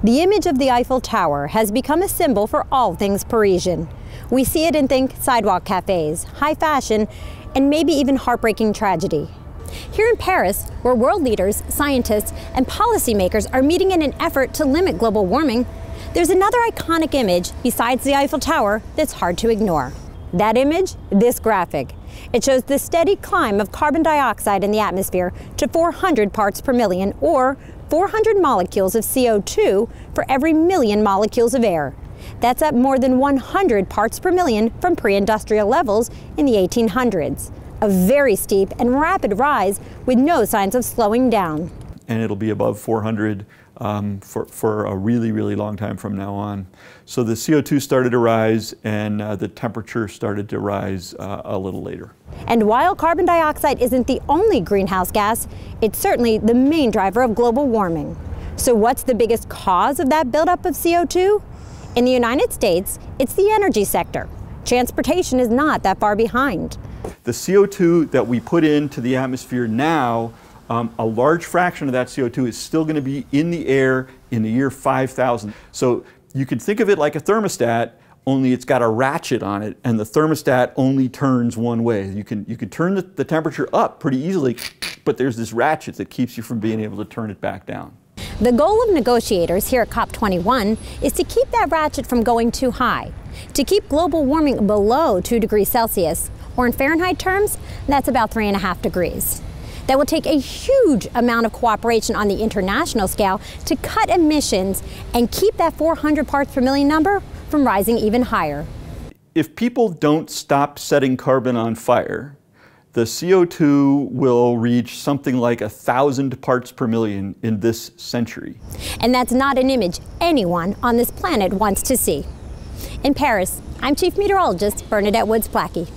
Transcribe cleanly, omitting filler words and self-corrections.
The image of the Eiffel Tower has become a symbol for all things Parisian. We see it and think sidewalk cafes, high fashion, and maybe even heartbreaking tragedy. Here in Paris, where world leaders, scientists, and policymakers are meeting in an effort to limit global warming, there's another iconic image besides the Eiffel Tower that's hard to ignore. That image, this graphic. It shows the steady climb of carbon dioxide in the atmosphere to 400 parts per million, or 400 molecules of CO2 for every million molecules of air. That's up more than 100 parts per million from pre-industrial levels in the 1800s. A very steep and rapid rise with no signs of slowing down. And it'll be above 400 for a really, really long time from now on. So the CO2 started to rise, and the temperature started to rise a little later. And while carbon dioxide isn't the only greenhouse gas, it's certainly the main driver of global warming. So what's the biggest cause of that buildup of CO2? In the United States, it's the energy sector. Transportation is not that far behind. The CO2 that we put into the atmosphere now, a large fraction of that CO2 is still going to be in the air in the year 5000. So you can think of it like a thermostat, only it's got a ratchet on it, and the thermostat only turns one way. You can turn the temperature up pretty easily, but there's this ratchet that keeps you from being able to turn it back down. The goal of negotiators here at COP21 is to keep that ratchet from going too high, to keep global warming below 2 degrees Celsius, or in Fahrenheit terms, that's about 3.5 degrees. That will take a huge amount of cooperation on the international scale to cut emissions and keep that 400 parts per million number from rising even higher. If people don't stop setting carbon on fire, the CO2 will reach something like 1,000 parts per million in this century. And that's not an image anyone on this planet wants to see. In Paris, I'm Chief Meteorologist Bernadette Placky.